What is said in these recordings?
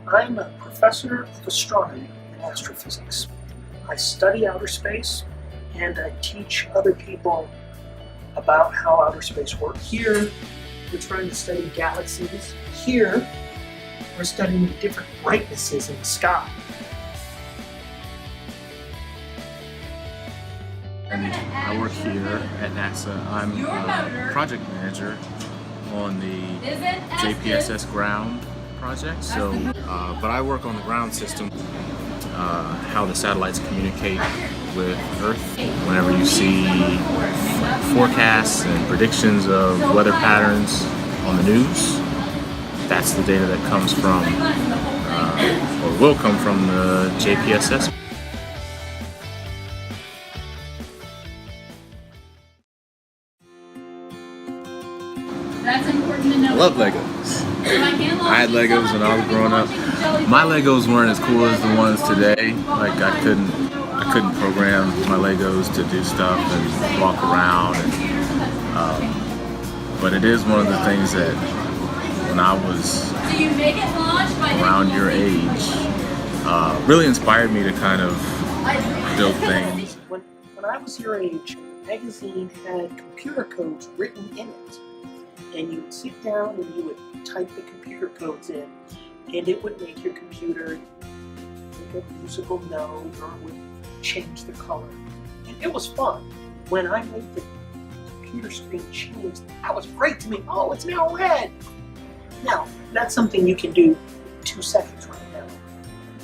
I'm a professor of astronomy and astrophysics. I study outer space and I teach other people about how outer space works. Here, we're trying to study galaxies. Here, we're studying the different brightnesses in the sky. And I work here at NASA. I'm a project manager on the JPSS ground project. So, but I work on the ground system, how the satellites communicate with Earth. Whenever you see forecasts and predictions of weather patterns on the news, that's the data that comes from, or will come from the JPSS. That's important to know. I love Legos. I had Legos when I was growing up. My Legos weren't as cool as the ones today. Like I couldn't program my Legos to do stuff and walk around. But it is one of the things that when I was around your age, really inspired me to kind of build things. When I was your age, the magazine had computer codes written in it. And you would sit down and you would type the computer codes in, and it would make your computer make a musical note or it would change the color. And it was fun. When I made the computer screen change, that was great to me. Oh, it's now red! Now, that's something you can do in 2 seconds right now.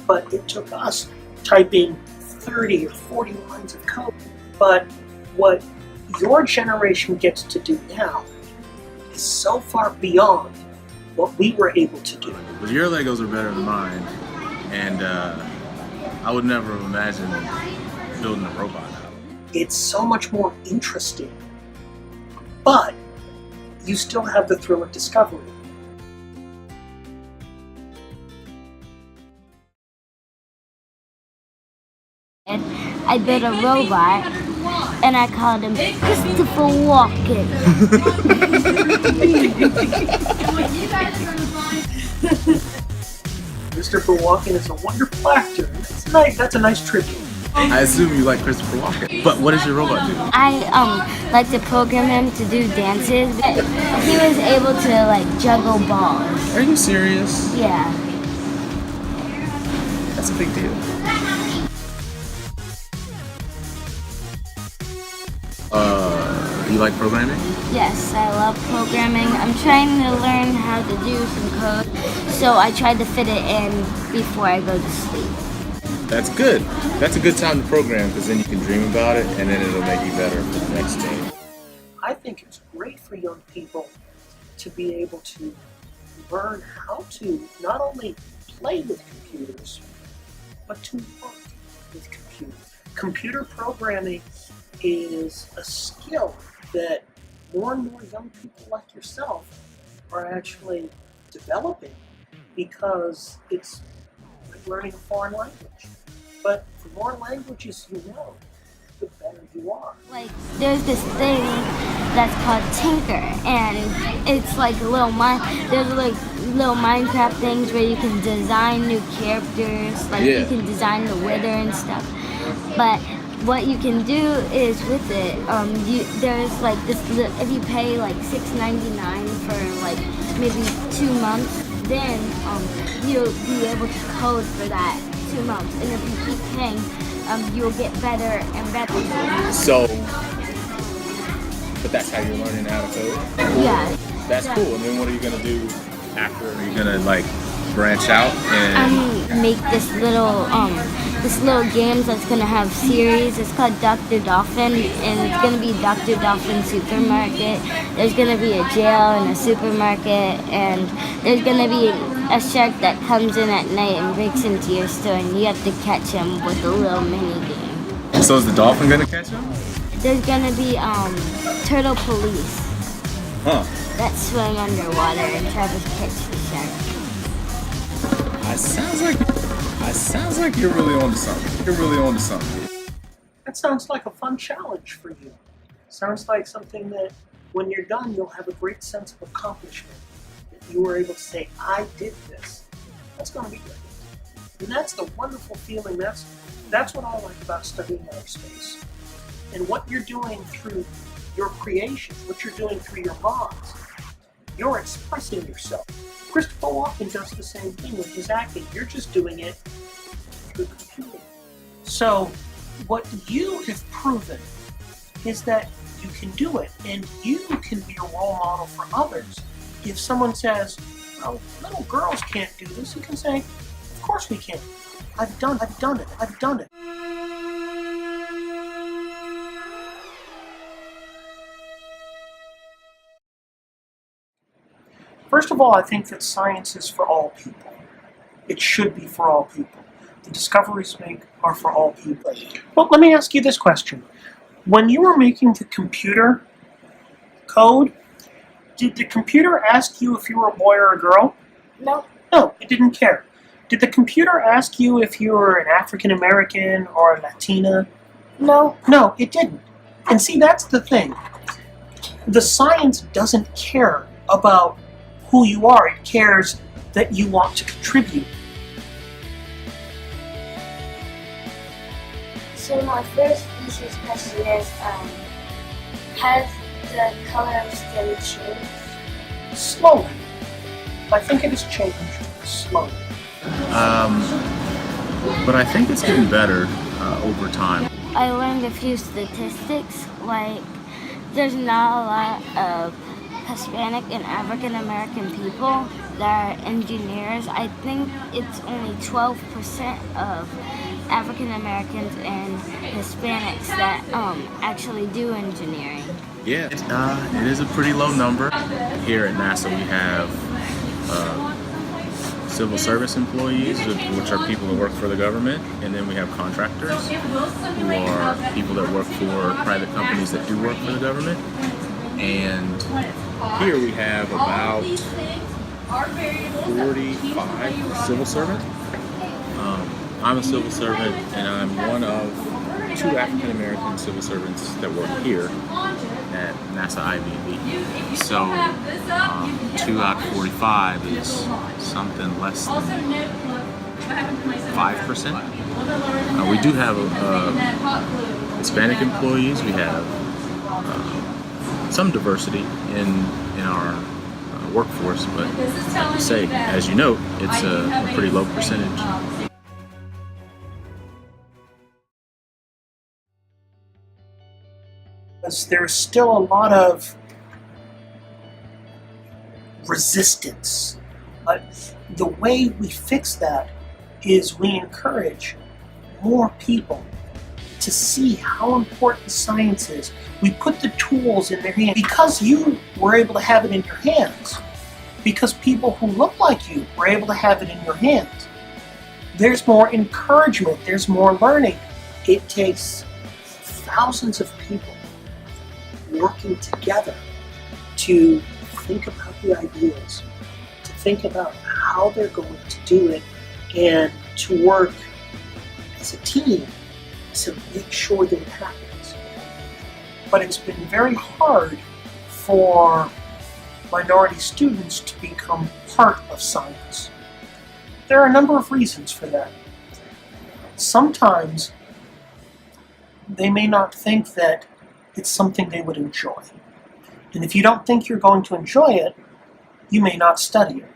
But it took us typing 30 or 40 lines of code. But what your generation gets to do now is so far beyond what we were able to do. But your Legos are better than mine, and I would never have imagined building a robot out of them. It's so much more interesting, but you still have the thrill of discovery. I built a robot and I called him Christopher Walken. Christopher Walken is a wonderful actor. That's nice. That's a nice tribute. I assume you like Christopher Walken. But what does your robot do? I like to program him to do dances. He was able to like juggle balls. Are you serious? Yeah. That's a big deal. You like programming? Yes, I love programming. I'm trying to learn how to do some code, so I tried to fit it in before I go to sleep. That's good. That's a good time to program because then you can dream about it and then it'll make you better for the next day. I think it's great for young people to be able to learn how to not only play with computers, but to work with computers. Computer programming is a skill that more and more young people like yourself are actually developing because it's like learning a foreign language. But the more languages you know, the better you are. Like, there's this thing that's called Tinker, and it's like there's like little Minecraft things where you can design new characters, like you can design the wither and stuff. But what you can do is with it, there's like this, if you pay like $6.99 for like maybe 2 months, then you'll be able to code for that 2 months. And if you keep paying, you'll get better and better. So, but that's how you're learning how to code? Yeah. That's cool. And then what are you going to do after? Are you going to like branch out and make this little games that's gonna have series. It's called Dr. Dolphin, and it's gonna be Dr. Dolphin Supermarket. There's gonna be a jail and a supermarket, and there's gonna be a shark that comes in at night and breaks into your store, and you have to catch him with a little mini game. So is the dolphin gonna catch him? There's gonna be turtle police Huh. that swim underwater and try to catch the shark. Sounds like you're really onto something. You're really onto something. That sounds like a fun challenge for you. Sounds like something that when you're done, you'll have a great sense of accomplishment. That you were able to say, I did this. That's going to be great. And that's the wonderful feeling. That's what I like about studying outer space. And what you're doing through your creations, what you're doing through your mods, you're expressing yourself. Christopher Walken does the same thing with his acting. You're just doing it through computing. So what you have proven is that you can do it, and you can be a role model for others. If someone says, well, little girls can't do this, you can say, of course we can. I've done it. First of all, I think that science is for all people. It should be for all people. The discoveries made are for all people. Well, let me ask you this question. When you were making the computer code, did the computer ask you if you were a boy or a girl? No. No, it didn't care. Did the computer ask you if you were an African American or a Latina? No. No, it didn't. And see, that's the thing. The science doesn't care about who you are. It cares that you want to contribute. So my first thesis question is, has the color of skin changed? Slowly. I think it has changed slowly. But I think it's getting better over time. I learned a few statistics, like there's not a lot of Hispanic and African American people that are engineers. I think it's only 12% of African Americans and Hispanics that actually do engineering. Yeah, it is a pretty low number. Here at NASA we have civil service employees, which are people that work for the government, and then we have contractors, who are people that work for private companies that do work for the government. And here we have about 45 civil servants. I'm a civil servant, and I'm one of 2 African American civil servants that work here at NASA IVB. So 2 out of 45 is something less than 5%. We do have Hispanic employees. We have some diversity in our workforce, but like you say, as you note, it's a pretty low percentage. There's still a lot of resistance, but the way we fix that is we encourage more people to see how important science is. We put the tools in their hands. Because you were able to have it in your hands, because people who look like you were able to have it in your hands, there's more encouragement, there's more learning. It takes thousands of people working together to think about the ideas, to think about how they're going to do it, and to work as a team to make sure that it happens. But it's been very hard for minority students to become part of science. There are a number of reasons for that. Sometimes they may not think that it's something they would enjoy. And if you don't think you're going to enjoy it, you may not study it.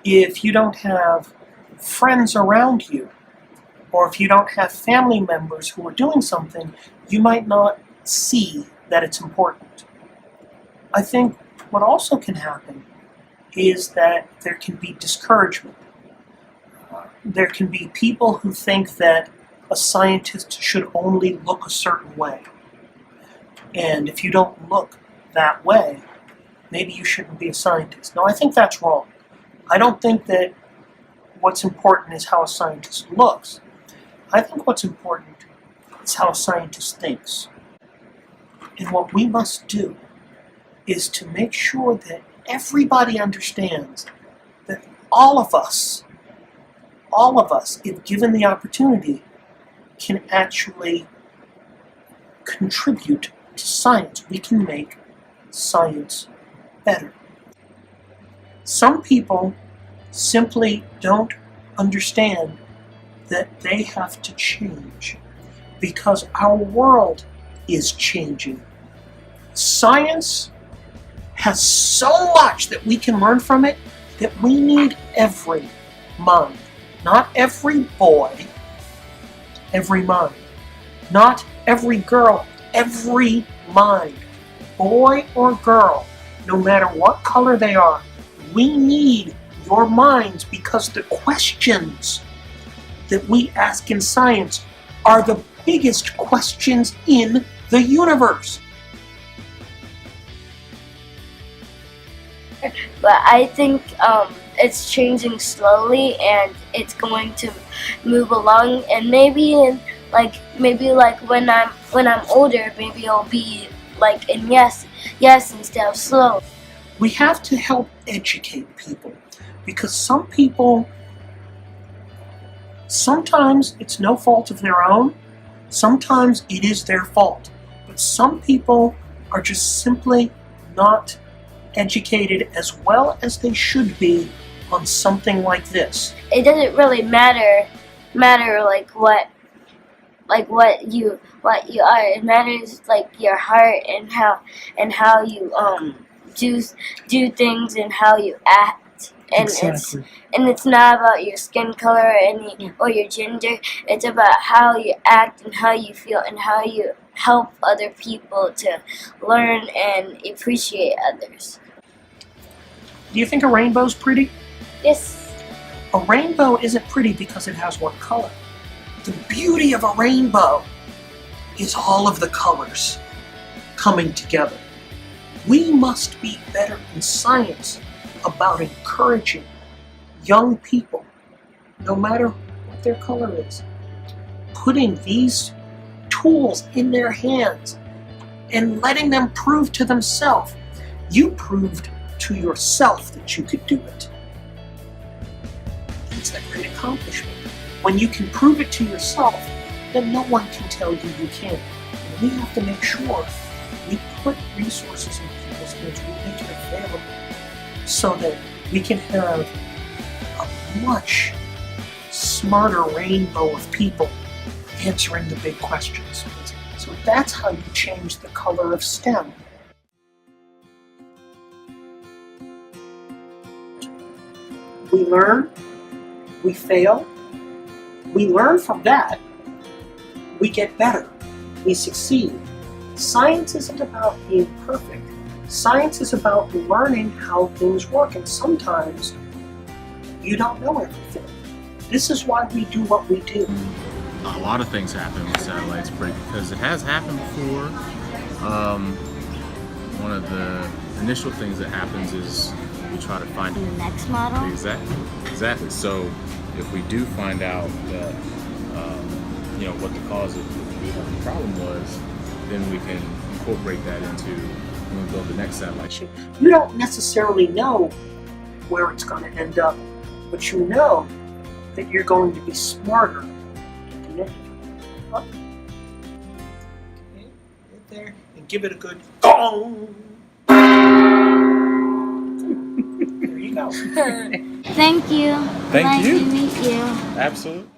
If you don't have friends around you, or if you don't have family members who are doing something, you might not see that it's important. I think what also can happen is that there can be discouragement. There can be people who think that a scientist should only look a certain way. And if you don't look that way, maybe you shouldn't be a scientist. No, I think that's wrong. I don't think that what's important is how a scientist looks. I think what's important is how a scientist thinks. And what we must do is to make sure that everybody understands that all of us, if given the opportunity, can actually contribute to science. We can make science better. Some people simply don't understand that they have to change because our world is changing. Science has so much that we can learn from it that we need every mind. Not every boy, every mind. Not every girl, every mind. Boy or girl, no matter what color they are, we need your minds because the questions that we ask in science are the biggest questions in the universe. But I think it's changing slowly, and it's going to move along. And maybe when I'm older, maybe it'll be like in yes instead of slow. We have to help educate people because some people, sometimes it's no fault of their own, sometimes it is their fault, but some people are just simply not educated as well as they should be on something like this. It doesn't really matter what you are. It matters like your heart and how you do things and how you act. And Exactly. it's not about your skin color or your gender. It's about how you act and how you feel and how you help other people to learn and appreciate others. Do you think a rainbow's pretty? Yes. A rainbow isn't pretty because it has one color. The beauty of a rainbow is all of the colors coming together. We must be better in science about encouraging young people, no matter what their color is, putting these tools in their hands and letting them prove to themselves. You proved to yourself that you could do it. It's a great accomplishment. When you can prove it to yourself, then no one can tell you you can't. And we have to make sure we put resources in people's hands, we make it available so that we can have a much smarter rainbow of people answering the big questions. So that's how you change the color of STEM. We learn, we fail, we learn from that, we get better, we succeed. Science isn't about being perfect. Science is about learning how things work, and sometimes you don't know everything. This is why we do what we do. A lot of things happen when satellites break because it has happened before. One of the initial things that happens is we try to find The next model. Exactly. So if we do find out that what the cause of the problem was, then we can incorporate that into when we build the next satellite. You don't necessarily know where it's going to end up, but you know that you're going to be smarter at the end. Up. Okay, right there, and give it a good gong. There you go. Thank you. Thank nice you. to meet you. Absolutely.